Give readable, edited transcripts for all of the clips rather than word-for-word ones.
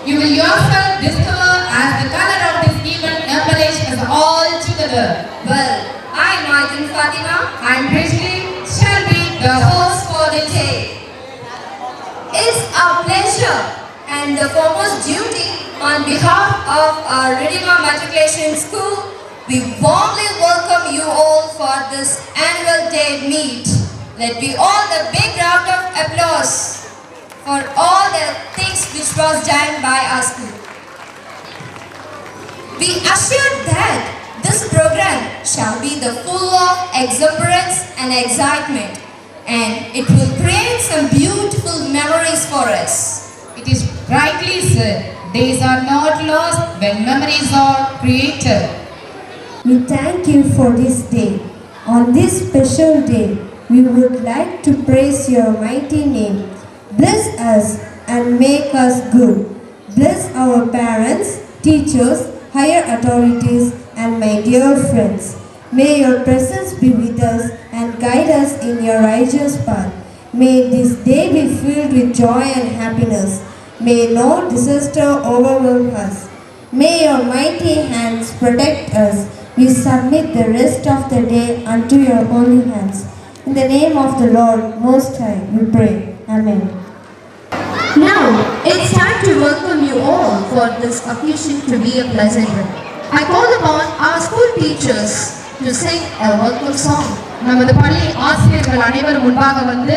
You will yourself discover as the color of this event embellishes all together. Well, I, Martin Fatima, and Bridget shall be the host for the day. It's our pleasure and the foremost duty on behalf of our Redeemer Matriculation School, we warmly welcome you all for this annual day meet. Let be all the big round of applause for all the things which was done by our school. We assure that this program shall be the full of exuberance and excitement, and it will create some beautiful memories for us. It is rightly said, days are not lost when memories are created. We thank you for this day. On this special day, we would like to praise your mighty name. Bless us and make us good. Bless our parents, teachers, higher authorities, and my dear friends. May your presence be with us and guide us in your righteous path. May this day be filled with joy and happiness. May no disaster overwhelm us. May your mighty hands protect us. We submit the rest of the day unto your holy hands. In the name of the Lord Most High, we pray. Amen. Now, it's time to welcome you all for this occasion to be a pleasant one. I call upon our school teachers to sing a welcome song. நமது பள்ளி ஆசிரியர்கள் அனைவரும் முன்பாக வந்து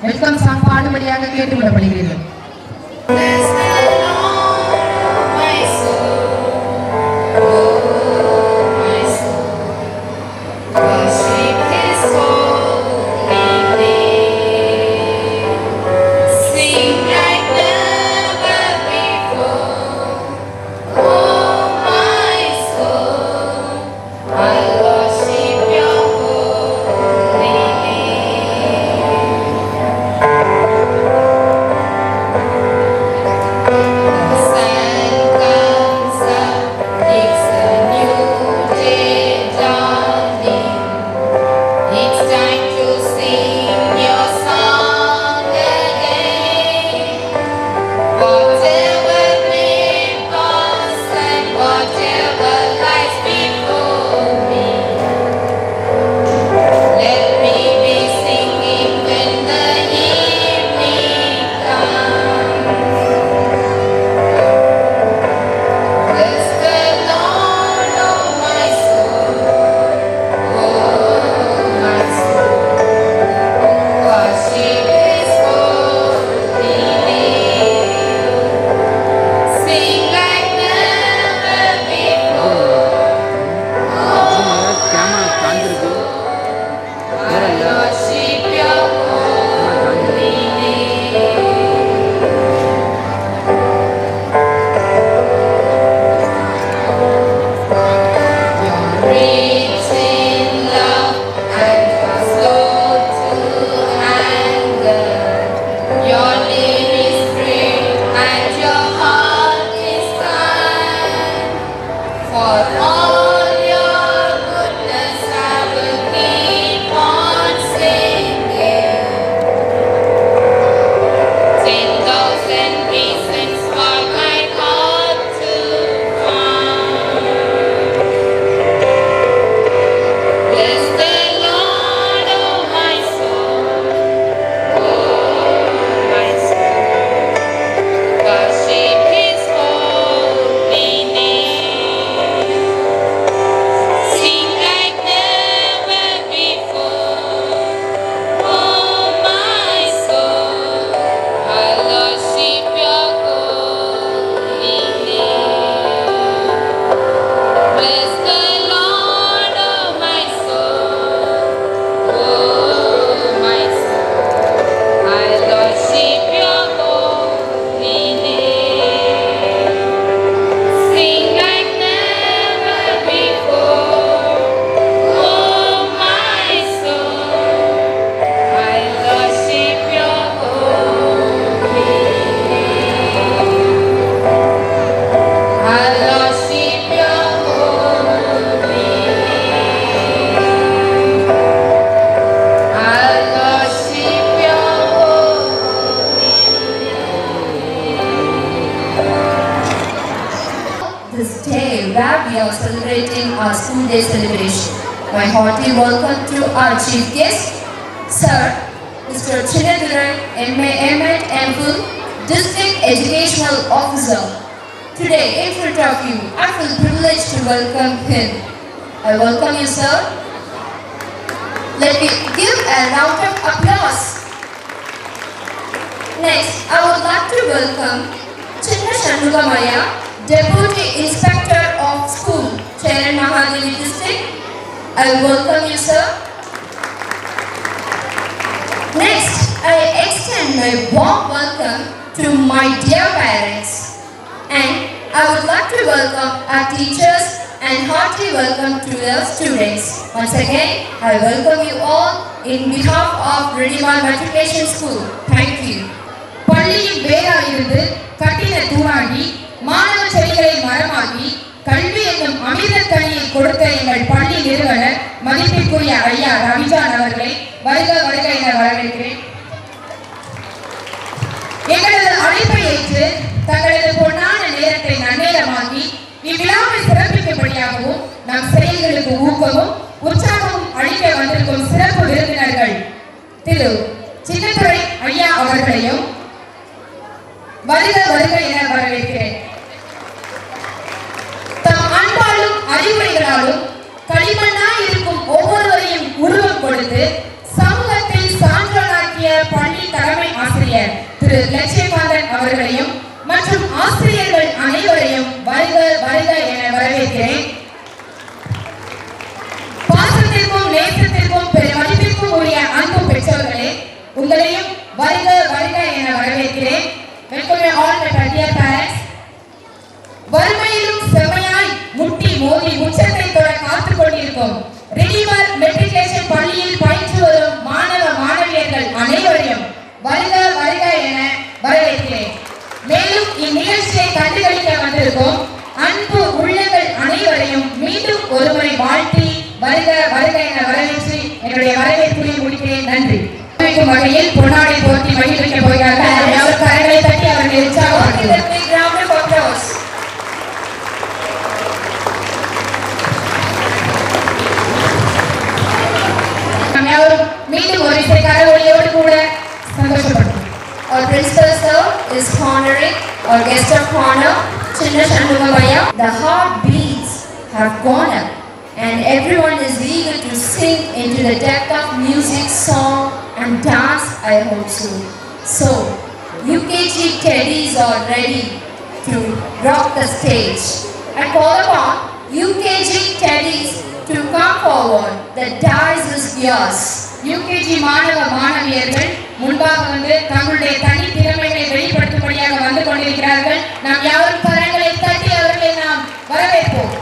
welcome song பாடும்படியாக கேட்டுக்கொள்ளப்படுகிறீர்கள். celebrating our school day celebration. My hearty welcome to our chief guest, Sir Mr. Chinnadurai M.A. M.Ed. M.Phil, District Educational Officer. Today, in front of you, I feel privileged to welcome him. I welcome you, sir. Let me give a round of applause. Next, I would like to welcome Chinna Shanmugamaya, Deputy Inspector of School, Cheran Mahadevi District. I welcome you, sir. Next, I extend my warm welcome to my dear parents, and I would like to welcome our teachers and hearty welcome to the students. Once again, I welcome you all in behalf of Redimal Matriculation School. Thank you. பள்ளியின் வேராயிருந்து கட்டின தூணாகி மாணவ செடிகளை மரமாக்கி கல்வி என்னும் அமிர்தக்கனியை கொடுத்த எங்கள் பள்ளி நிறுவனர் மதிப்பிற்குரிய ஐயா ரவிஜான் அவர்களை வருக வருக என வரவேற்கிறேன். எங்களது அழைப்பை ஏற்று தங்களது பொன்னான நேரத்தை நன்னேரமாக்கி இவ்விழாவை சிறப்பிக்கும்படியாகவும் நம் செயல்களுக்கு ஊக்கமும் உற்சாகமும் அளிக்க வந்திருக்கும் சிறப்பு விருந்தினர்கள் திரு சின்னத்துரை ஐயா அவர்களையும் வருக வருக என வரவேற்கிறேன். தம் அன்பாலும் அறிவுரைகளாலும் களிமண்ணாய் இருக்கும் ஒவ்வொருவரையும் உருவம் கொடுத்து சமூகத்தில் சான்றோனாக்கிய பள்ளி தலைமை ஆசிரியர் திரு லட்சுமிகாந்தன் அவர்களையும் மற்றும் ஆசிரியர்கள் அனைவரையும் வருக வருக என வரவேற்கிறேன். பாசத்திற்கும் நேசத்திற்கும் மதிப்பிற்கும் உரிய அன்பு பெற்றோர்களே, உங்களையும் வருக வருக என வரவேற்கிறேன். Welcome all my dear parents. வறுமையிலும் செம்மையாய் முட்டி மோதி உச்சத்தை தொட காத்துக் கொண்டிருக்கும் ரெடிமல் மெட்ரிகுலேஷன் பள்ளியில் பயின்று வரும் மாணவ மாணவியர்கள் அனைவரையும் வருக வருக என வரவேற்கிறேன். மேலும் இந்நிகழ்ச்சியை கண்டுகளிக்க வந்திருக்கும் அன்பு உள்ளங்கள் அனைவரையும் மீண்டும் ஒருமுறை வாழ்த்தி வருக வருக என வரவேற்று என்னுடைய வரவேற்புரை முடிக்கிறேன். நன்றி. வகையில் பொன்னாடை போர்த்தி மகிழ்விக்க போகிறார்கள். அவர் கரங்களை தட்டி அவர்களை உற்சாகப்படுத்துவோம். மீண்டும் ஒரு இசை கரவொலியோடு கூட சந்தோஷப்படுத்தும். Our principal sir is honoring our guest of honor, Chinna Shanmugamaya. The heartbeats have gone up and everyone is eager to sing into the depth of music, song and dance, I hope so. So, UKG teddies are ready to rock the stage. I call upon UKG teddies to come forward. The dice is yours. UKG மாணவ மாணவியர்கள் முன்பாக வந்து தங்களுடைய தனி திறமைகளை வெளிப்படுத்தும்படியாக வந்து கொண்டிருக்கிறார்கள். நாம் யாரும் கரங்களை தட்டி அவர்களை நாம் வரவேற்போம்.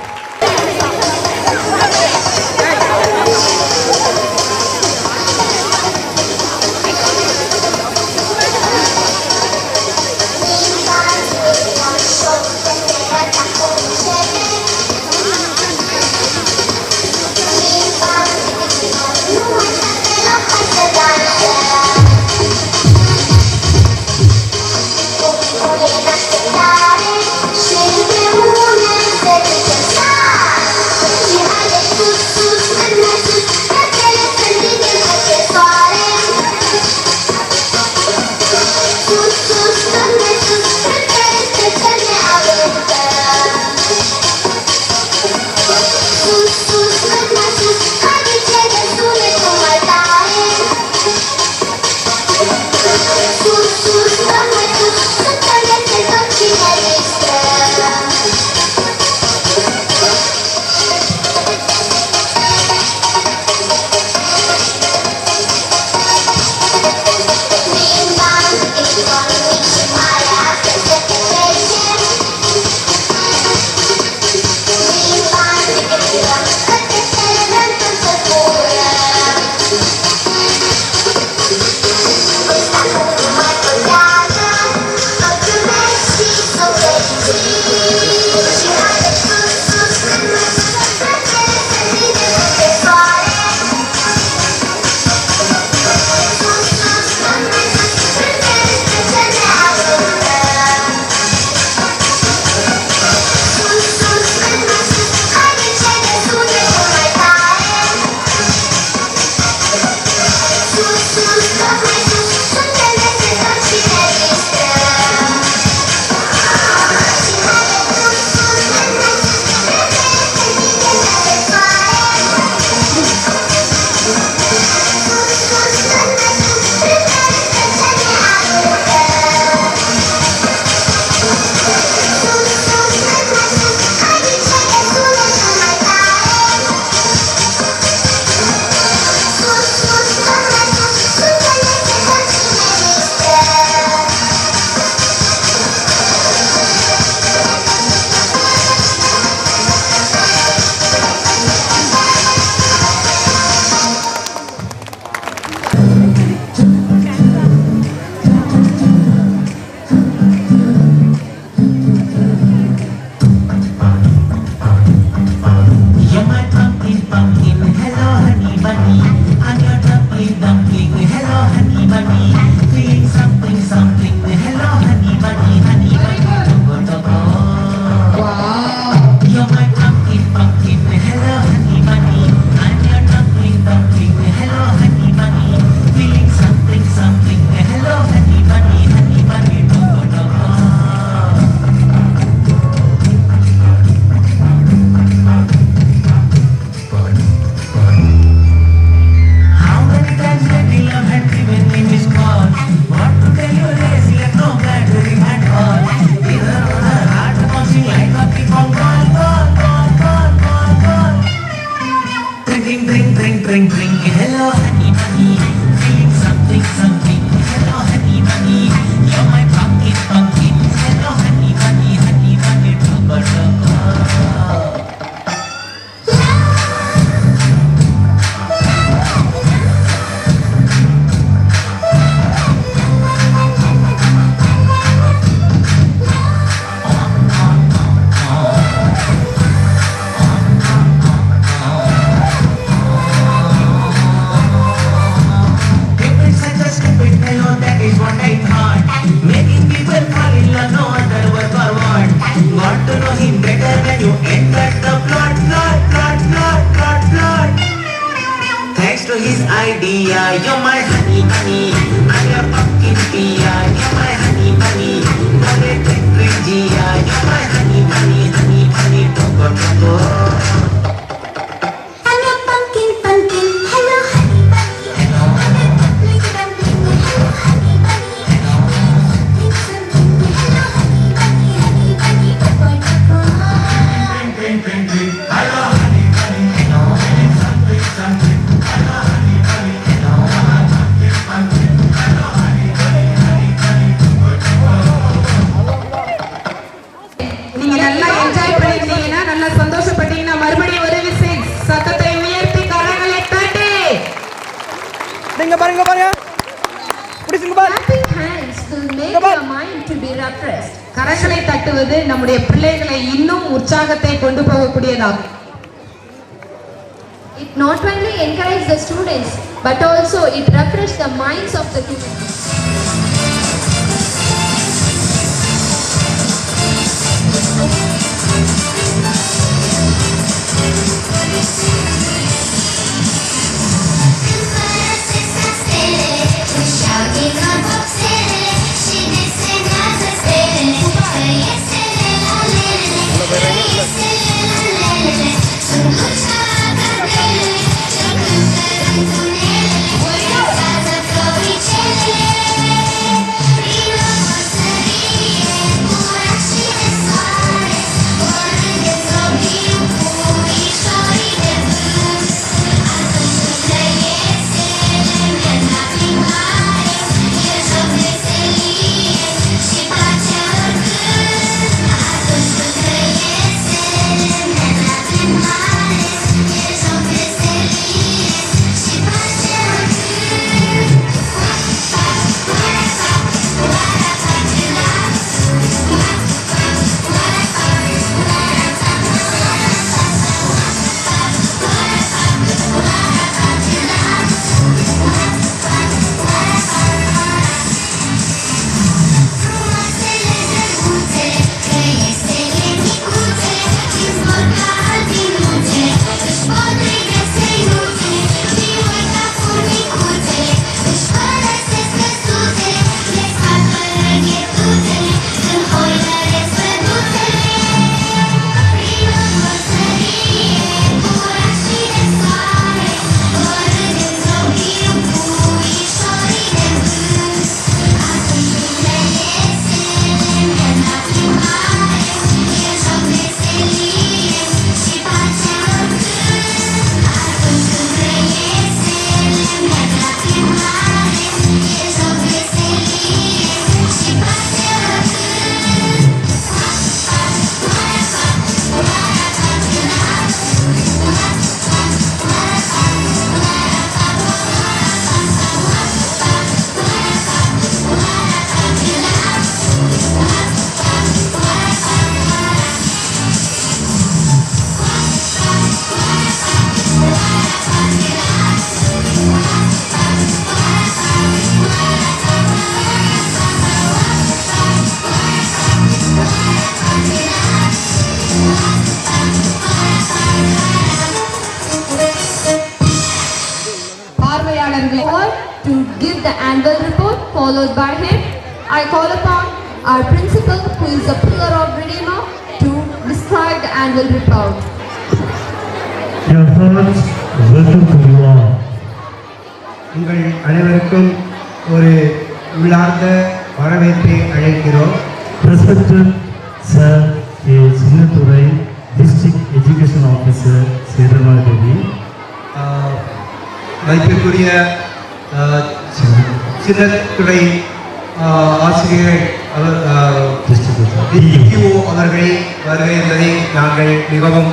She drink, drink. Hello, honey, honey, feeling something, something. Hello, honey, honey, you're my pumpkin, pumpkin. Hello, honey, honey, honey, honey, tuba, tuba. You're my honey, honey, I'm your pumpkin pia. You're my honey, honey, Dale drink, drink, Gia. You're my honey, honey, honey, honey, tuba, tuba. Hello pumpkin, pumpkin. Hello honey bunny. Hello dumpling, dumpling. Hello honey bunny. Hello something. Hello honey bunny, honey bunny. Tuba, tuba. Drink, drink, drink. Hello, honey, honey. Hello, something, something. Hello, honey, honey. Hello, pumpkin, pumpkin. Hello, honey, honey, honey, honey, tuba, tuba. நீங்க நல்லா enjoy பண்ணிருந்தீங்கன்னா நல்லா சந்தோஷப்பட்டீங்கன்னா மறுபடியும் ஒரு விசை சத்தத்தை உயர்த்தி கரங்களை தட்டி பாருங்க பிடிச்சுங்க பாரு. Clapping hands will make your mind to be refreshed. கரங்களை தட்டுவது நம்முடைய பிள்ளைகளை இன்னும் உற்சாகத்தை கொண்டு போகக்கூடியதாகும். It not only encourages the students, but also it refreshes the minds of the kids. To give the annual report followed by him, I call upon our principal, who is a pillar of Redeemer, to describe the annual report. Your hearts welcome to you all. உங்கள் அனைவருக்கும் ஒரு உள்ளார்ந்த வரவேற்பை அழைக்கிறோம். Respected Sir A. Sinnathurai, District Education Officer, Sridharma Devi. மதிப்பிற்குரிய சின்னத்துறை ஆசிரியர் DO அவர்களை வருகை என்பதை நாங்கள் மிகவும்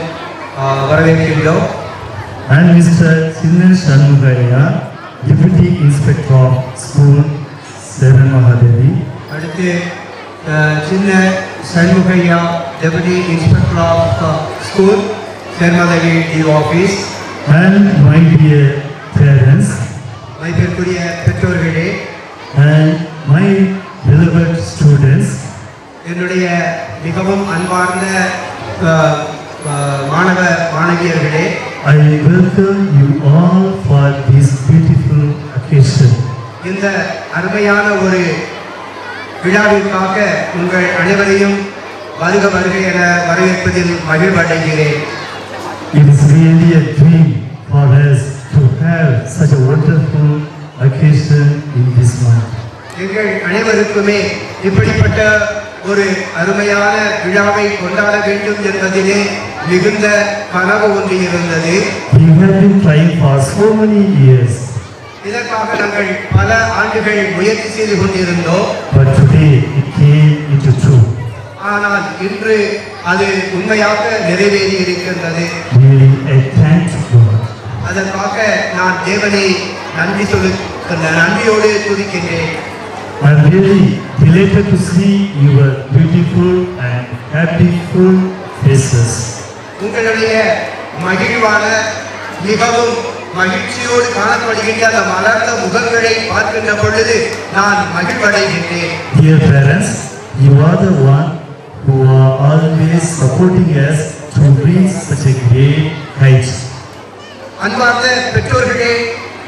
வரவேற்கின்றோம். And Mr. Chinna Shanmugaya, Deputy Inspector of School, Seven Mahadevi. அடுத்து சின்ன Shanmugaiah, deputy inspector of school, Chermadevi DO office. And my dear parents, மதிப்பிற்குரிய பெற்றோர்களே, and my beloved students, என்னுடைய மிகவும் அன்பார்ந்த மாணவ மாணவியர்களே, I welcome you all for this beautiful occasion. இந்த அருமையான ஒரு விழாவிற்காக உங்கள் அனைவரையும் வருக வருக என வரவேற்பதில் மகிழ்வடைகிறேன். It is really a dream for us to have such a wonderful occasion in this month. எங்கள் அனைவருக்குமே இப்படிப்பட்ட ஒரு அருமையான விழாவை கொண்டாட வேண்டும் என்பதிலே மிகுந்த கனவு ஒன்று இருந்தது. We have been trying for so many years, இதற்காக நாங்கள் பல ஆண்டுகள் முயற்சி செய்து கொண்டிருந்தோம். but today it came into truth. ஆனால் இன்று அது உண்மையாக நிறைவேறி இருக்கின்றது. Really, I thank God. அதற்காக நான் தேவனை நன்றியோடு துதிக்கின்றேன். I am really delighted to see your beautiful and happyful faces. உங்களுடைய மகிழ்வான மிகவும் மகிழ்ச்சியோடு காணப்படுகின்ற அந்த மலர்ந்த முகங்களை பார்க்கின்ற பொழுது நான் மகிழ்வடைகின்றேன். Dear parents, you are the one who are always supporting us to reach such a great height. அன்பார்ந்த பெற்றோர்களே,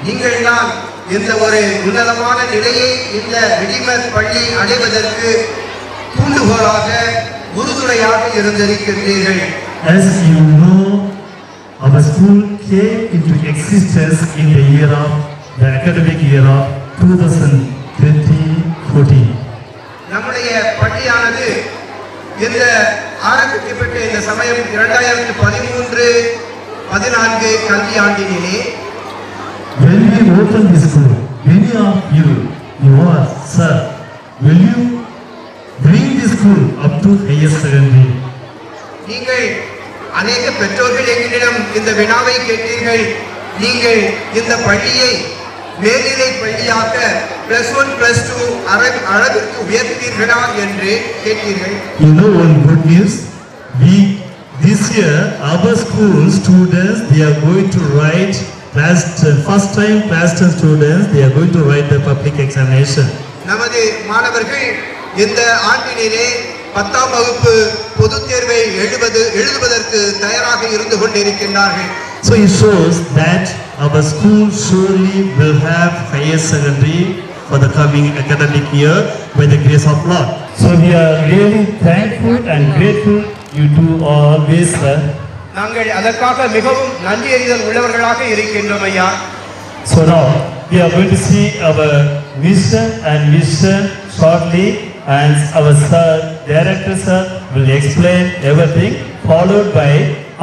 நீங்கள் தான் இந்த ஒரு உன்னதமான நிலையை இந்த ரெடிமர் பள்ளி அடைவதற்கு தூண்டுகோலாக உறுதுணையாக இருந்திருக்கின்றீர்கள். As you know, our school came into existence in the year of the academic year of 2014. நம்முடைய பள்ளியானது இந்த ஆரம்பிக்கப்பட்ட இந்த சமயம் 2013-14 கல்வியாண்டினிலே When we opened this school, many of you are, sir, will you bring this school up to higher secondary? நீங்கள் அநேக பெற்றோர்கள் எங்களிடம் இந்த வினாவை கேட்டீர்கள். நீங்கள் இந்த பள்ளியை மேல்நிலை பள்ளியாக +1 +2 அளவிற்கு உயர்த்துவீர்களா என்று கேட்டீர்கள். You know one good news? This year our school students, they are going to write first time class 10 students, they are going to write the public examination. நமது மாணவர்கள் இந்த ஆண்டினிலே 10ஆம் வகுப்பு பொதுத் தேர்வை எழுதுவதற்கு தயாராக இருந்து கொண்டிருக்கின்றார்கள். So it shows that our school surely will have higher secondary for the coming academic year by the grace of Lord. So we are really thankful and grateful you do always, sir. நாங்கள் அதற்காக மிகவும் நன்றி அறிதல் உள்ளவர்களாக இருக்கின்றோம் ஐயா. So now we are going to see our vision and mission shortly, and our sir, director sir, will explain everything, followed by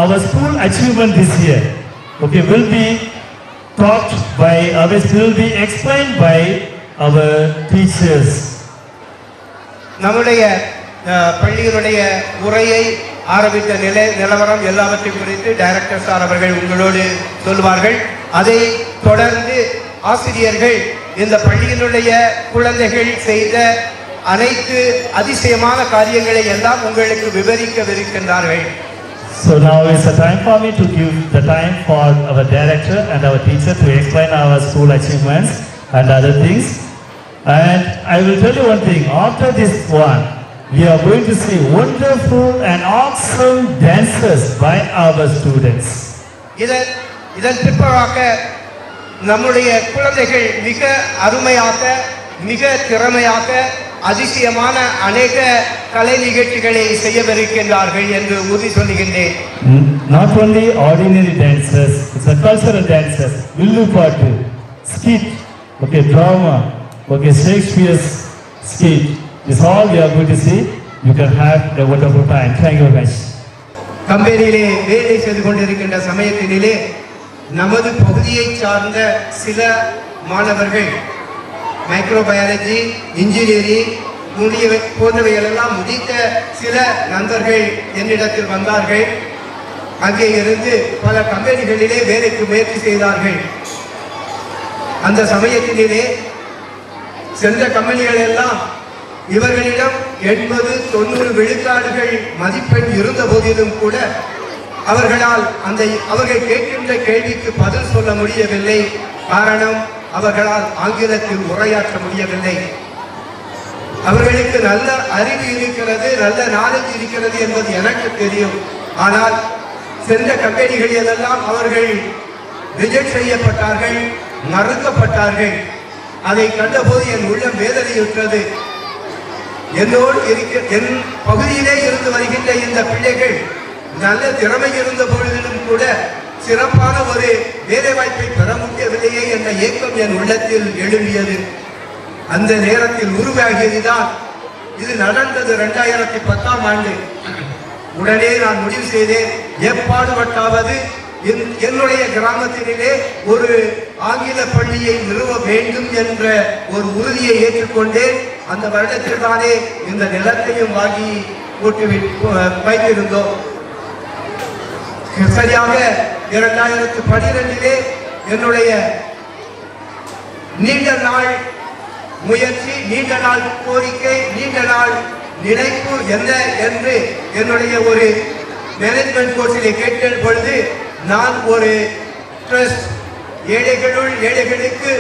our school achievement this year. Okay, will be talked by others, will be explained by our teachers. நம்முடைய பள்ளியினுடைய உரையை ஆரம்பித்த நிலவரம் எல்லாவற்றையும் குறித்து director sir அவர்கள் உங்களோடு சொல்வார்கள். அதை தொடர்ந்து ஆசிரியர்கள் இந்த பள்ளியினுடைய குழந்தைகள் செய்த அனைத்து அதிசயமான காரியங்களை எல்லாம் உங்களுக்கு விவரிக்கவிருக்கின்றார்கள். So now is the time for me to give the time for our director and our teacher to explain our school achievements and other things. And I will tell you one thing, after this one, we are going to see wonderful and awesome dances by our students. இதன் பிற்பாக நம்முடைய குழந்தைகள் மிக அருமையாக, மிக திறமையாக, அதிசயமான அநேக கலை நிகழ்ச்சிகளை செய்யவிருக்கின்றார்கள் என்று உறுதி சொல்லுகின்றேன். Not only ordinary dances, it's a cultural dances, villupaattu, skit, okay, drama, okay, Shakespeare's skit. This all we are going to see. You can have a wonderful time. Thank you very much. கம்பெனியிலே வேலை செய்து கொண்டிருக்கின்ற சமயத்தினிலே நமது பகுதியை சார்ந்த சில மாணவர்கள் microbiology, engineering போன்றவைகளெல்லாம் முடித்த சில நண்பர்கள் என்னிடத்தில் வந்தார்கள். அங்கே இருந்து பல கம்பெனிகளிலே வேலைக்கு முயற்சி செய்தார்கள். அந்த சமயத்திலே சென்ற கம்பெனிகள் எல்லாம் இவர்களிடம் 80-90 விழுக்காடுகள் மதிப்பெண் இருந்த போதிலும் கூட அவர்கள் கேட்கின்ற கேள்விக்கு பதில் சொல்ல முடியவில்லை. காரணம், அவர்களால் ஆங்கிலத்தில் உரையாற்ற முடியவில்லை. அவர்களுக்கு நல்ல அறிவு இருக்கிறது, நல்ல நாலேஜ் இருக்கிறது என்பது எனக்கு தெரியும். ஆனால் சென்ற கம்பெனிகளிலெல்லாம் அவர்கள் ரிஜெக்ட் செய்யப்பட்டார்கள், மறுக்கப்பட்டார்கள். அதை கண்டபோது என் உள்ளம் வேதனையுற்றது. என் பகுதியிலே இருந்து வருகின்ற இந்த பிள்ளைகள் நல்ல திறமை இருந்த பொழுதிலும் கூட சிறப்பான ஒரு வேலை வாய்ப்பை பெற முடியவில்லையே என்ற ஏக்கம் என் உள்ளத்தில் எழும்பியது. அந்த நேரத்தில் உருவாகியதுதான் இது நடந்தது 2010ஆம் ஆண்டு. உடனே நான் முடிவு செய்தேன், எப்பாடுபட்டாவது என்னுடைய கிராமத்திலே ஒரு ஆங்கில பள்ளியை நிறுவ வேண்டும் என்ற ஒரு உறுதியை ஏற்றுக்கொண்டேன். அந்த வருடத்தில் தானே இந்த நிலத்தையும் வாங்கி போட்டு வைத்திருந்தோம். சரியாக 2012 என்னுடைய நீண்ட நாள் முயற்சி, நீண்ட நாள் கோரிக்கை, நீண்ட நாள் நினைப்பு என்ன என்று என்னுடைய ஒரு மேனேஜ்மெண்ட் கோர்ஸிலே கேட்ட பொழுது, நான் ஒரு ட்ரஸ்ட், ஏழைகளுக்கு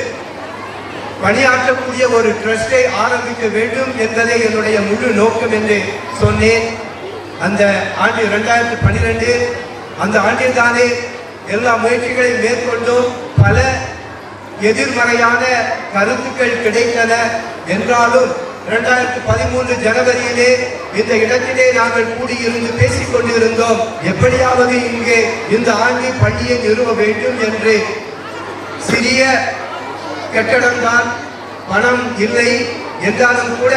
பணியாற்றக்கூடிய ஒரு ட்ரஸ்டை ஆரம்பிக்க வேண்டும் என்பதே என்னுடைய முழு நோக்கம் என்று சொன்னேன். அந்த ஆண்டு 2012 அந்த ஆண்டில் தானே எல்லா முயற்சிகளையும் மேற்கொண்டோம். பல எதிர்மறையான கருத்துக்கள் கிடைத்தன. என்றாலும் 2013 ஜனவரியிலே இந்த இடத்திலே நாங்கள் கூடியிருந்து பேசிக் கொண்டிருந்தோம், எப்படியாவது இங்கே இந்த ஆண்டு பள்ளியை நிறுவ வேண்டும் என்று. சிறிய கட்டடம்தான், பணம் இல்லை என்றாலும் கூட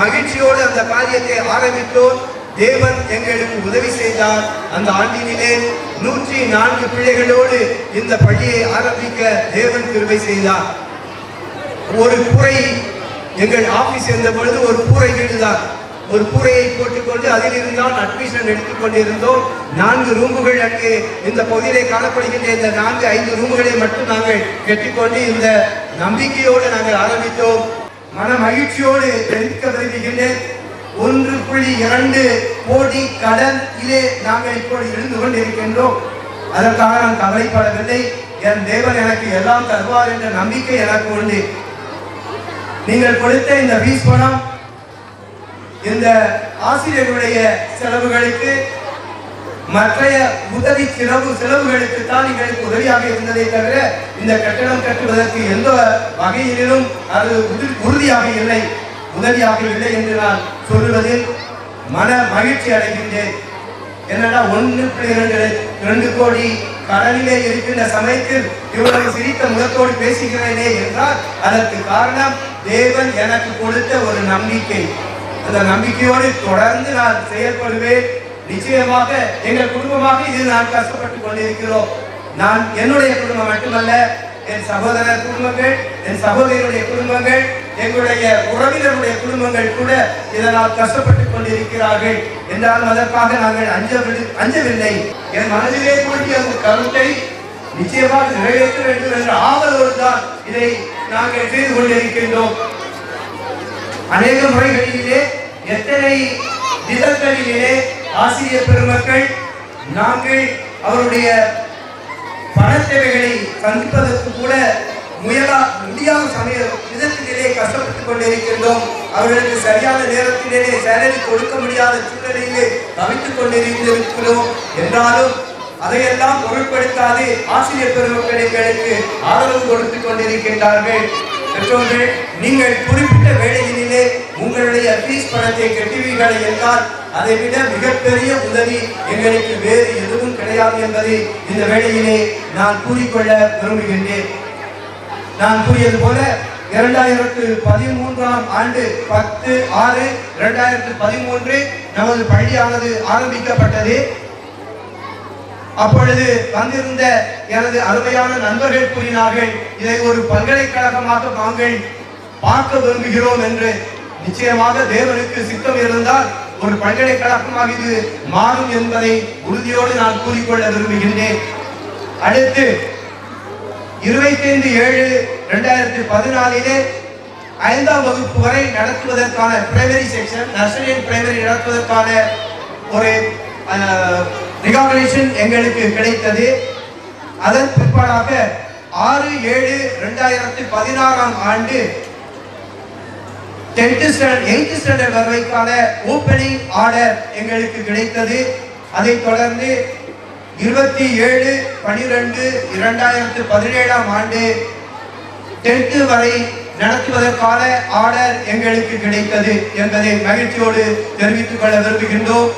மகிழ்ச்சியோடு அந்த காரியத்தை ஆரம்பித்தோம். தேவன் எங்களுக்கு உதவி செய்தார். அந்த ஆண்டினிலே 104 பிள்ளைகளோடு இந்த பள்ளியை ஆரம்பிக்க தேவன் கிருபை செய்தார். ஒரு கூரை, எங்கள் ஆபீஸ் இருந்த பொழுது ஒரு கூரை வீடுதான். ஒரு கூரையை போட்டுக்கொண்டு அதில் இருந்தால் அட்மிஷன் எடுத்துக்கொண்டிருந்தோம். 4 ரூமுகள் அங்கே இந்த பகுதியிலே காணப்படுகின்ற இந்த 4-5 ரூமுகளை மட்டும் நாங்கள் கட்டிக்கொண்டு இந்த நம்பிக்கையோடு நாங்கள் ஆரம்பித்தோம். மன மகிழ்ச்சியோடு தெரிவிக்க விரும்புகின்றேன், 1.2 கோடி கடனிலே நாங்கள் இப்போது இருந்து கொண்டிருக்கின்றோம். அதற்காக நான் கவலைப்படவில்லை. என் தேவன் எனக்கு எல்லாம் தருவார் என்ற நம்பிக்கை எனக்கு உண்டு. நீங்கள் கொடுத்த இந்த ஃபீஸ் பணம் இந்த ஆசிரியர்களுடைய செலவுகளுக்கு, மற்றைய உதவி செலவுகளுக்கு தான் எங்களுக்கு உதவியாக இருந்ததை தவிர இந்த கட்டடம் கட்டுவதற்கு எந்த வகையிலும் அது உறுதியாக இல்லை, உதவியாக இல்லை என்று நான் சொல்லுவதில் மன மகிழ்ச்சி அடைகின்றேன். என்னன்னா 1.2 கோடி கடனிலே இருக்கின்ற சமயத்தில் இவ்வளவு சிரித்த முகத்தோடு பேசுகிறேனே என்றால் அதற்கு காரணம் தேவன் எனக்கு கொடுத்த ஒரு நம்பிக்கை. அந்த நம்பிக்கையோடு தொடர்ந்து நான் செயல்படுவேன். நிச்சயமாக எங்கள் குடும்பமாக இதில் நான் கஷ்டப்பட்டுக் கொண்டிருக்கிறோம். நான் என்னுடைய குடும்பம் மட்டுமல்ல, என் சகோதரர் குடும்பங்கள், என் சகோதரருடைய குடும்பங்கள், எங்களுடைய உறவினருடைய குடும்பங்கள் கூட இதனால் கஷ்டப்பட்டுக் கொண்டிருக்கிறார்கள். என்றாலும் அதற்காக நாங்கள் அஞ்சவில்லை. என் மனதிலே கூடிய அந்த கருத்தை நிச்சயமாக நிறைவேற்ற வேண்டும் என்ற ஆவலோடு தான் இதை நாங்கள் செய்து கொண்டிருக்கின்றோம். அநேக முறைகளிலே, எத்தனை விதங்களிலே ஆசிரியர் பெருமக்கள் நாங்கள் அவருடைய பண தேவைகளை சந்திப்பதற்கு கூட முடியாத சமய விதத்திலே கஷ்டப்பட்டுக் கொண்டிருக்கின்றோம். அவர்களுக்கு சரியான நேரத்திலே சேலரி கொடுக்க முடியாத சூழ்நிலையிலே தவித்துக் கொண்டிருக்கிறோம். என்றாலும் அதையெல்லாம் பொருட்படுத்தாது ஆசிரியர் பெருமக்கள் எங்களுக்கு ஆதரவு கொடுத்துக் கொண்டிருக்கின்றார்கள். பெற்றோர்கள், நீங்கள் குறிப்பிட்ட வேளையிலே உங்களுடைய ஃபீஸ் பணத்தை கட்டுவீர்கள் என்றால் அதை விட மிகப்பெரிய உதவி எங்களுக்கு வேறு எதுவும் கிடையாது என்பதை இந்த வேளையிலே நான் கூறிக்கொள்ள விரும்புகின்றேன். நான் கூறியது போல 2013ஆம் ஆண்டு 10/6/2013 நமது பள்ளியானது ஆரம்பிக்கப்பட்டது. அப்பொழுது வந்திருந்த எனது அருமையான நண்பர்கள் கூறினார்கள், இதை ஒரு பல்கலைக்கழகமாக நாங்கள் பார்க்க விரும்புகிறோம் என்று. நிச்சயமாக தேவனுக்கு சித்தம் இருந்தால் ஒரு பல்கலைக்கழகமாக இது மாறும் என்பதை உறுதியோடு நான் கூறிக்கொள்ள விரும்புகின்றேன். அடுத்து 25/7/2014 5ஆம் வகுப்பு வரை நடத்துவதற்கான primary section, nursery and primary நடத்துவதற்கான ஒரு ரிகாக்னிஷன் எங்களுக்கு கிடைத்தது. அதன் பிற்பாடாக 6/7/2016 ஆண்டு 8th ஸ்டாண்டர்ட் வருவதற்கான ஓப்பனிங் ஆர்டர் எங்களுக்கு கிடைத்தது. அதைத் தொடர்ந்து 27/12/2017 ஆண்டு 10th வரை நடத்துவதற்கான ஆர்டர் எங்களுக்கு கிடைத்தது என்பதை மகிழ்ச்சியோடு தெரிவித்துக் கொள்ள விரும்புகின்றோம்.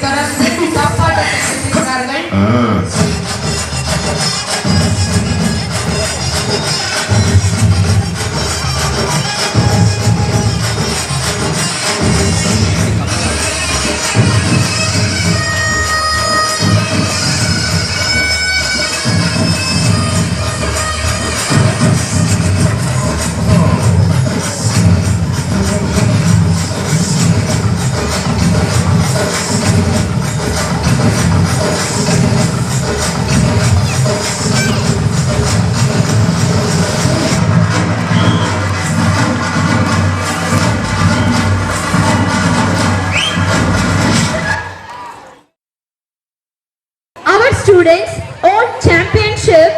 தொடர்ந்து சாப்பாட்டத்தை பெற்றிருக்கிறார்கள். Our students won championship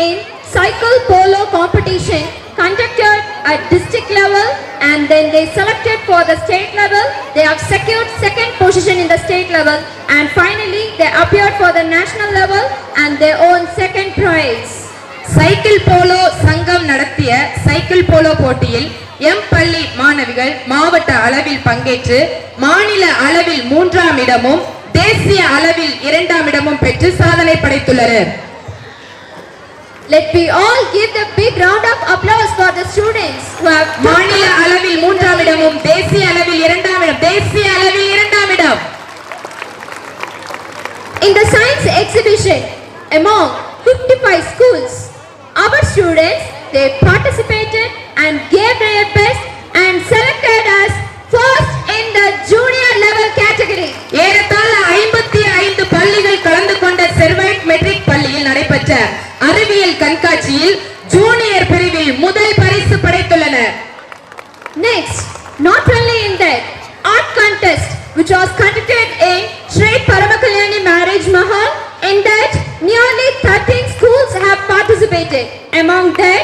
in cycle polo competition conducted at district level, and then they selected for the state level. They have secured second position in the state level, and finally they appeared for the national level and they won second prize. Cycle polo சங்கம் நடத்திய cycle polo போட்டியில் M பள்ளி மாணவிகள் மாவட்ட அளவில் பங்கேற்று மாநில அளவில் 3ஆம் இடமும் தேசிய அளவில் 2ஆம் இடமும் பெற்று சாதனை படைத்துள்ளனர். Let me all give the big round of applause for the students who have மாநில அளவில் 3ஆம் இடமும் தேசிய அளவில் 2ஆம் இடம் தேசிய அளவில் 2ஆம் இடம். in the science exhibition among 55 schools. Our students, they participated and gave their best and selected us first in the junior level category. ஏறத்தாழ 55 பள்ளிகள் கலந்து கொண்ட செர்வைட் மெட்ரிக் பள்ளியில் நடைபெற்ற அறிவியல் கண்காட்சியில் ஜூனியர் பிரிவில் முதல் பரிசு படைத்துள்ளனர். Next, not only in that, art contest which was conducted in Shri Paramakalyan Marriage Mahal, in that nearly 13 schools have participated. Among that,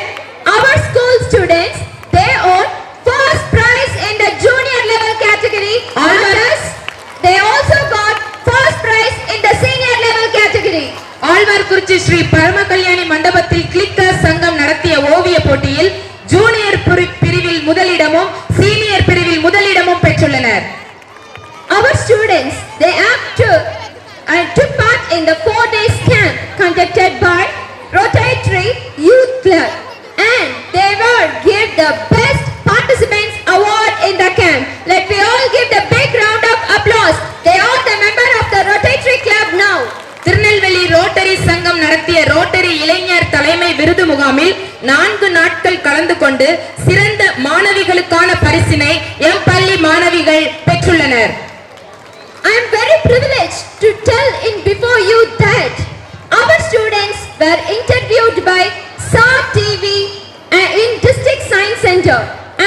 our school students, they won first prize in the junior level category. Others, they also got first prize in the senior level category. Alwarkurichi Sri Paramakalyani மண்டபத்தில் clicker சங்கம் நடத்திய ஓவிய போட்டியில் junior பிரிவில் முதலிடமும் senior பிரிவில் முதலிடமும் பெற்றுள்ளனர். Our students, they have took part in the 4 days camp conducted by Rotary Youth Club, and they were given the best participants award in the camp. Let me all give the big round of applause. They are the member of the Rotary Club now. Tirunelveli rotary சங்கம் நடத்திய rotary இளைஞர் தலைமை விருது முகாமில் 4 நாட்கள் கலந்து கொண்டு சிறந்த மாணவிகளுக்கான பரிசினை எம் பள்ளி மாணவிகள் பெற்றுள்ளனர். I am very privileged to tell in before you that our students were interviewed by SAR TV in District Science Center,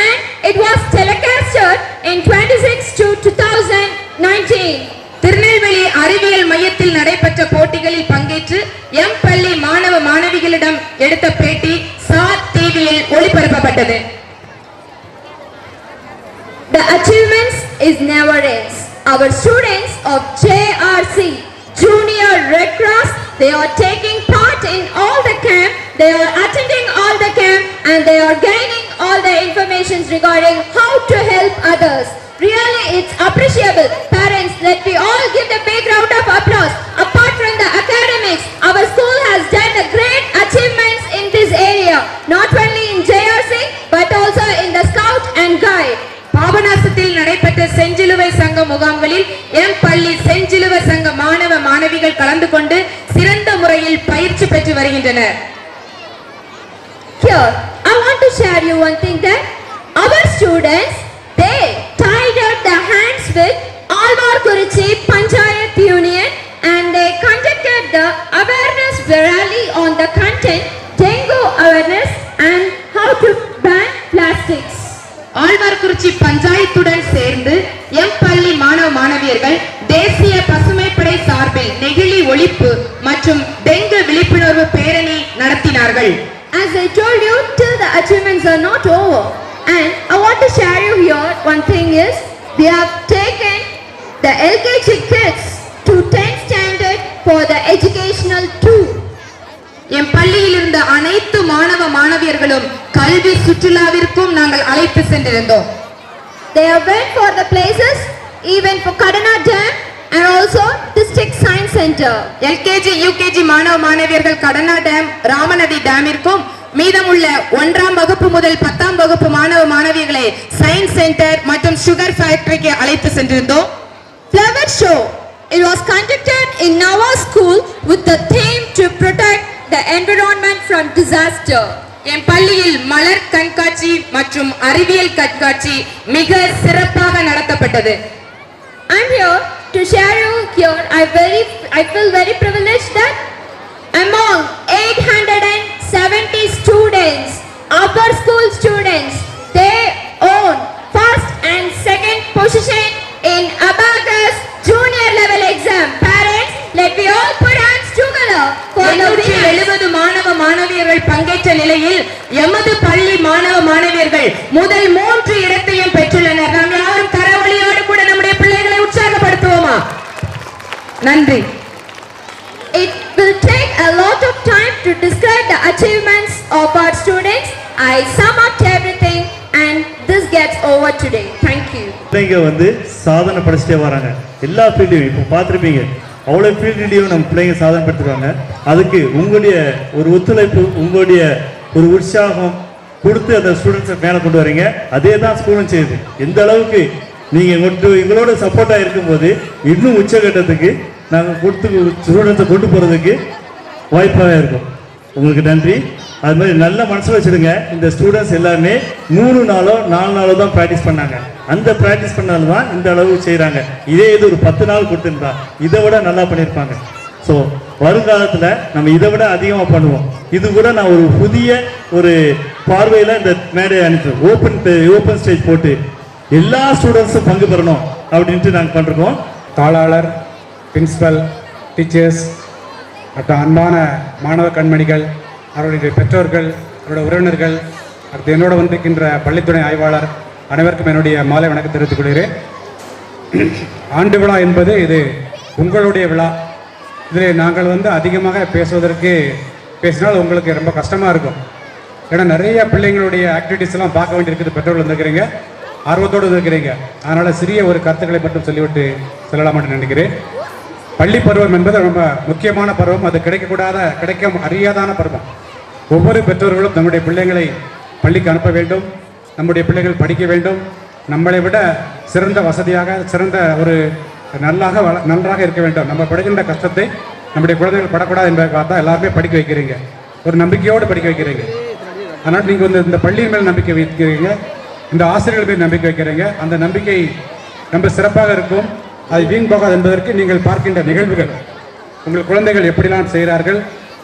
and it was telecasted in 26 to 2019. Tirunelveli அறிவியல் மையத்தில் நடைபெற்ற போட்டிகளில் பங்கேற்று எம் பள்ளி மாணவ மாணவிகளிடம் எடுத்த பேட்டி சார் டிவியில் ஒளிபரப்பப்பட்டது. The achievements is never ends. Our students of JRC Junior Red Cross, they are taking part in all the camp, they are attending all the camp, and they are gaining all the information regarding how to help others. Really, it's appreciable. Parents, let me all give the big round of applause. Apart from the academics, our school has done the great achievements in this area, not only in JRC, but also in the Scout and Guide. பாபநாசத்தில் நடைபெற்ற செஞ்சிலுவை சங்க முகாம்களில் M பள்ளி செஞ்சிலுவை சங்க மாணவ மாணவிகள் கலந்து கொண்டு சிறந்த முறையில் பயிற்சி பெற்று வருகின்றனர். Here, I want to share you one thing that our students, they tied up their hands with Alvarkurichi Panchayat Union, and they conducted the awareness rally on the content dengue awareness and how to ban plastics. Alwarkurichi பஞ்சாயத்துடன் சேர்ந்து M பள்ளி மாணவ மாணவியர்கள் தேசிய பசுமைப்படை சார்பில் நெகிழி ஒழிப்பு மற்றும் dengue விழிப்புணர்வு பேரணி நடத்தினார்கள். As I told you, till the achievements are not over, and I want to share you here one thing is we have taken the LKG kids to 10th standard for the educational tour. M பள்ளியில் இருந்த அனைத்து மாணவ மாணவியர்களும் கல்வி சுற்றுலாவிற்கும் நாங்கள் அழைத்து சென்றிருந்தோம். They have went for the places, even for Kadana Dam, and also district science center. LKG UKG மாணவ மாணவியர்கள் கடனா dam Ramanadhi டேமிற்கும் மீதமுள்ள 1ஆம் வகுப்பு முதல் 10ஆம் வகுப்பு மாணவ மாணவிகளை சயின்ஸ் சென்டர் மற்றும் சுகர் ஃபேக்டரிக்கு அழைத்து சென்றிருந்தோம். Flower show. It was conducted in Nava school with the theme to protect the environment from disaster. என் பள்ளியில் மலர் கண்காட்சி மற்றும் அறிவியல் கண்காட்சி மிக சிறப்பாக நடத்தப்பட்டது. I'm here to share you here. I feel very privileged that among 870 students, upper school students, they own first and second position in abacus junior level exam. Parents, let me all put hands together for the winners. 770 மாணவ மாணவியர்கள் பங்கேற்ற நிலையில் எமது பள்ளி மாணவ மாணவியர்கள் முதல் 3 இடத்தையும் பெற்றுள்ளனர். நாம் யாரும் கரவொலியோடு கூட நம்முடைய பிள்ளைகளை உற்சாகப்படுத்துவோமா? நன்றி. It will take a lot of time to describe the achievements of our students. I sum up everything and this gets over today. Thank you. பிள்ளைங்க வந்து சாதனை படிச்சுட்டே வராங்க. எல்லா ஃபீல்டையும் இப்போ பார்த்துருப்பீங்க, அவ்வளோ ஃபீல்டுலேயும் நம்ம பிள்ளைங்க சாதனை படுத்துருக்காங்க. அதுக்கு உங்களுடைய ஒரு ஒத்துழைப்பு, உங்களுடைய ஒரு உற்சாகம் கொடுத்து அந்த ஸ்டூடெண்ட்ஸை மேலே கொண்டு வரீங்க. அதே தான் ஸ்கூலும் செய்யுது. எந்த அளவுக்கு நீங்கள் எங்களோட சப்போர்ட்டாக இருக்கும்போது இன்னும் உச்சகட்டத்துக்கு நாங்கள் ஸ்டூடெண்ட்ஸை கொண்டு போகிறதுக்கு வாய்ப்பாக இருக்கும். உங்களுக்கு நன்றி. அது மாதிரி நல்ல மனசில் வச்சுடுங்க. இந்த ஸ்டூடெண்ட்ஸ் எல்லாருமே 3 நாளோ 4 நாளோ தான் ப்ராக்டிஸ் பண்ணாங்க. அந்த ப்ராக்டிஸ் பண்ணாலும் தான் இந்த அளவு செய்கிறாங்க. இதே இது ஒரு 10 நாள் கொடுத்துருந்தா இதை விட நல்லா பண்ணியிருப்பாங்க. ஸோ வருங்காலத்தில் நம்ம இதை விட அதிகமாக பண்ணுவோம். இது கூட நான் ஒரு புதிய ஒரு பார்வையில் இந்த மேடையை அனுப்பி ஓப்பன் ஸ்டேஜ் போட்டு எல்லா ஸ்டூடெண்ட்ஸும் பங்கு பெறணும் அப்படின்ட்டு நாங்கள் பண்ணிருக்கோம். தாளாளர், பிரின்சிபல், டீச்சர்ஸ் மற்றும் அன்பான மாணவ கண்மணிகள், அவர்களுடைய பெற்றோர்கள், அவருடைய உறவினர்கள், அடுத்து என்னோட வந்திருக்கின்ற பள்ளித்துறை ஆய்வாளர் அனைவருக்கும் என்னுடைய மாலை வணக்கம் தெரிவித்துக் கொள்கிறேன். ஆண்டு விழா என்பது இது உங்களுடைய விழா. இதில் நாங்கள் அதிகமாக பேசினால் உங்களுக்கு ரொம்ப கஷ்டமாக இருக்கும். ஏன்னா நிறைய பிள்ளைங்களுடைய ஆக்டிவிட்டிஸ் எல்லாம் பார்க்க வேண்டியிருக்குது. பெற்றோர்கள் வந்திருக்கிறீங்க, ஆர்வத்தோடு இருக்கிறீங்க. அதனால் சிறிய ஒரு கருத்துக்களை மட்டும் சொல்லிவிட்டு செல்லலாம்னு நினைக்கிறேன். பள்ளி பருவம் என்பது ரொம்ப முக்கியமான பருவம். அது கிடைக்க அறியாதான பருவம். ஒவ்வொரு பெற்றோர்களும் நம்முடைய பிள்ளைகளை பள்ளிக்கு அனுப்ப வேண்டும். நம்முடைய பிள்ளைகள் படிக்க வேண்டும். நம்மளை விட சிறந்த வசதியாக, சிறந்த ஒரு நன்றாக இருக்க வேண்டும். நம்ம படுகின்ற கஷ்டத்தை நம்முடைய குழந்தைகள் படக்கூடாது என்பதற்காக தான் எல்லாருமே படிக்க வைக்கிறீங்க. ஒரு நம்பிக்கையோடு படிக்க வைக்கிறீங்க. அதனால் நீங்கள் இந்த பள்ளியின் மேல் நம்பிக்கை வைக்கிறீங்க, இந்த ஆசிரியர்கள் மேல் நம்பிக்கை வைக்கிறீங்க. அந்த நம்பிக்கை ரொம்ப சிறப்பாக இருக்கும். அது வீண் போகாது என்பதற்கு நீங்கள் பார்க்கின்ற நிகழ்வுகள், உங்கள் குழந்தைகள் எப்படிலாம் செய்கிறார்கள்.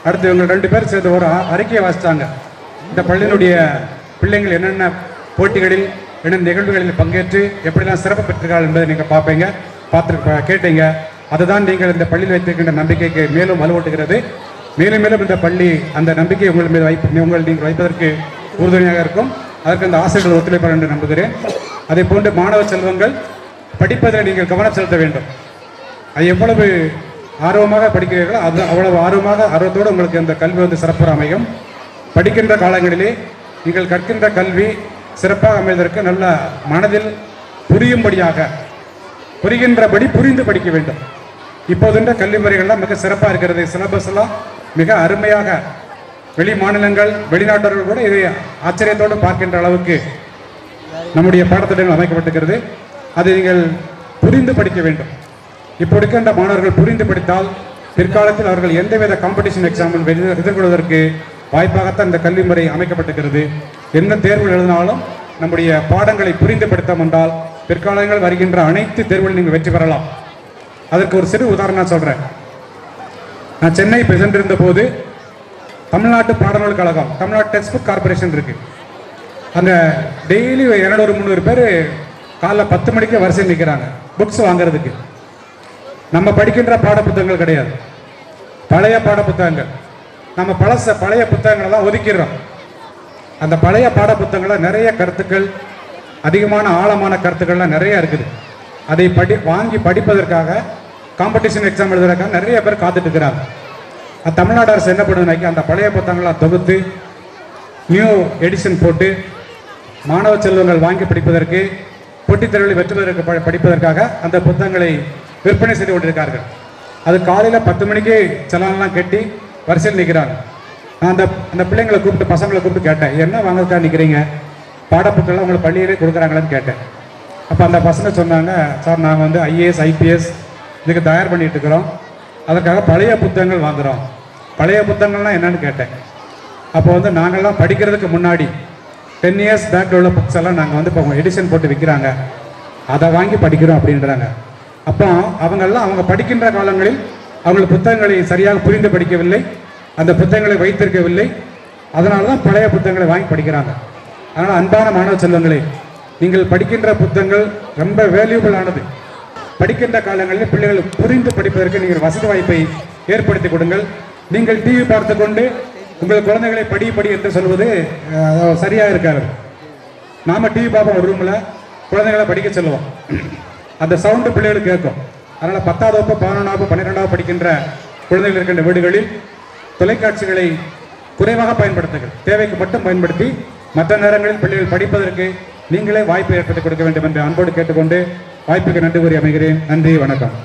அடுத்து இவங்க 2 பேர் சேர்ந்து ஒரு அறிக்கையை வாசித்தாங்க. இந்த பள்ளியினுடைய பிள்ளைங்கள் என்னென்ன போட்டிகளில், என்னென்ன நிகழ்வுகளில் பங்கேற்று எப்படிலாம் சிறப்பு பெற்றிருக்கார்கள் என்பதை நீங்கள் கேட்டீங்க. அதுதான் நீங்கள் இந்த பள்ளியில் வைத்திருக்கின்ற நம்பிக்கைக்கு மேலும் வலுவூட்டுகிறது. மேலும் மேலும் இந்த பள்ளி அந்த நம்பிக்கை உங்கள் மீது நீங்கள் வைப்பதற்கு உறுதுணையாக இருக்கும். அதற்கு அந்த ஆசிரியர்கள் ஒத்துழைப்பார் என்று நம்புகிறேன். அதே போன்று மாணவ செல்வங்கள் படிப்பதில் நீங்கள் கவனம் செலுத்த வேண்டும். அது எவ்வளவு ஆர்வமாக படிக்கிறீர்களோ அது அவ்வளவு ஆர்வத்தோடு உங்களுக்கு அந்த கல்வி சிறப்பாக அமையும். படிக்கின்ற காலங்களிலே நீங்கள் கற்கின்ற கல்வி சிறப்பாக அமைவதற்கு நல்ல மனதில் புரிகின்றபடி புரிந்து படிக்க வேண்டும். இப்போதுன்ற கல்வி முறைகள்லாம் மிக சிறப்பாக இருக்கிறது. சிலபஸ் எல்லாம் மிக அருமையாக வெளி மாநிலங்கள், வெளிநாட்டவர்கள் கூட இதை ஆச்சரியத்தோடு பார்க்கின்ற அளவுக்கு நம்முடைய பாடத்திட்டங்கள் அமைக்கப்பட்டிருக்கிறது. அதை நீங்கள் புரிந்து படிக்க வேண்டும். இப்போ இருக்கின்ற மாணவர்கள் புரிந்து படித்தால் பிற்காலத்தில் அவர்கள் எந்தவித காம்படிஷன் எக்ஸாம்பிள் எதிர்கொள்வதற்கு வாய்ப்பாகத்தான் இந்த கல்வி முறை அமைக்கப்பட்டிருக்கிறது. எந்த தேர்வுகள் எழுதினாலும் நம்முடைய பாடங்களை புரிந்து படித்தோம் என்றால் பிற்காலங்கள் வருகின்ற அனைத்து தேர்வுகளில் நீங்கள் வெற்றி பெறலாம். அதற்கு ஒரு சிறு உதாரணம் சொல்கிறேன். நான் சென்னை சென்றிருந்த போது தமிழ்நாட்டு பாடநூல் கழகம், தமிழ்நாடு டெக்ஸ்ட் புக் கார்பரேஷன் இருக்கு. அந்த டெய்லி 200-300 பேர் காலைல 10 மணிக்கு வரிசை நிற்கிறாங்க புக்ஸ் வாங்குறதுக்கு. நம்ம படிக்கின்ற பாடப்புத்தகங்கள் கிடையாது, பழைய பாடப்புத்தகங்கள். நம்ம பழைய புத்தகங்களெல்லாம் ஒதுக்கிடுறோம். அந்த பழைய பாடப்புத்தகங்களில் நிறைய கருத்துக்கள், அதிகமான ஆழமான கருத்துக்கள்லாம் நிறைய இருக்குது. அதை வாங்கி படிப்பதற்காக, காம்படிஷன் எக்ஸாம் எழுதுறதுக்காக நிறைய பேர் காத்துட்டு இருக்கிறாங்க. தமிழ்நாடு அரசு என்ன பண்ணுதுனாக்கி அந்த பழைய புத்தகங்களாக தொகுத்து நியூ எடிஷன் போட்டு மாணவ செல்வங்கள் வாங்கி படிப்பதற்கு, போட்டித் தேர்வுகளில் வெற்றி பெறுவதற்கு படிப்பதற்காக அந்த புத்தகங்களை விற்பனை செய்து கொண்டிருக்கார்கள். அது காலையில் 10 மணிக்கு செலான்லாம் கட்டி வரிசையில் நிற்கிறாங்க. நான் அந்த பிள்ளைங்களை கூப்பிட்டு பசங்களை கூப்பிட்டு கேட்டேன், என்ன வாங்கறதுக்காக நிற்கிறீங்க, பாடப்புத்தெல்லாம் உங்களுக்கு பள்ளியிலே கொடுக்குறாங்களான்னு கேட்டேன். அப்போ அந்த பசங்க சொன்னாங்க, சார் நாங்கள் வந்து IAS IPS இதுக்கு தயார் பண்ணிட்டு இருக்கிறோம், அதற்காக பழைய புத்தகங்கள் வாங்குகிறோம். பழைய புத்தகங்கள்லாம் என்னன்னு கேட்டேன். அப்போ வந்து நாங்கள்லாம் படிக்கிறதுக்கு முன்னாடி 10 years பேக்கில் உள்ள புக்ஸ் எல்லாம் நாங்கள் வந்து இப்போ எடிஷன் போட்டு விற்கிறாங்க, அதை வாங்கி படிக்கிறோம் அப்படின்றாங்க. அப்போ அவங்க படிக்கின்ற காலங்களில் அவங்கள் புத்தகங்களை சரியாக புரிந்து படிக்கவில்லை, அந்த புத்தகங்களை வைத்திருக்கவில்லை, அதனால தான் பழைய புத்தகங்களை வாங்கி படிக்கிறாங்க. அதனால் அன்பான மாணவ செல்வங்களே, நீங்கள் படிக்கின்ற புத்தகங்கள் ரொம்ப வேல்யூபிளானது. படிக்கின்ற காலங்களில் பிள்ளைகள் புரிந்து படிப்பதற்கு நீங்கள் வசதி வாய்ப்பை ஏற்படுத்தி கொடுங்கள். நீங்கள் டிவி பார்த்து கொண்டு உங்கள் குழந்தைகளை படி என்று சொல்வது சரியாக இருக்காது. நாம் டிவி பார்ப்போம் ஒரு ரூமில், குழந்தைகளை படிக்க சொல்லுவோம், அந்த சவுண்டு பிள்ளைகளுக்கு கேட்கும். அதனால் 10வது வகுப்பு 11வது வகுப்பு 12வது படிக்கின்ற குழந்தைகள் இருக்கின்ற வீடுகளில் தொலைக்காட்சிகளை குறைவாக பயன்படுத்துங்கள், தேவைக்கு மட்டும் பயன்படுத்தி மற்ற நேரங்களில் பிள்ளைகள் படிப்பதற்கு நீங்களே வாய்ப்பை ஏற்படுத்தி கொடுக்க வேண்டும் என்று அன்போடு கேட்டுக்கொண்டு வாய்ப்புக்கு நன்றி கூறி அமைகிறேன். நன்றி, வணக்கம்.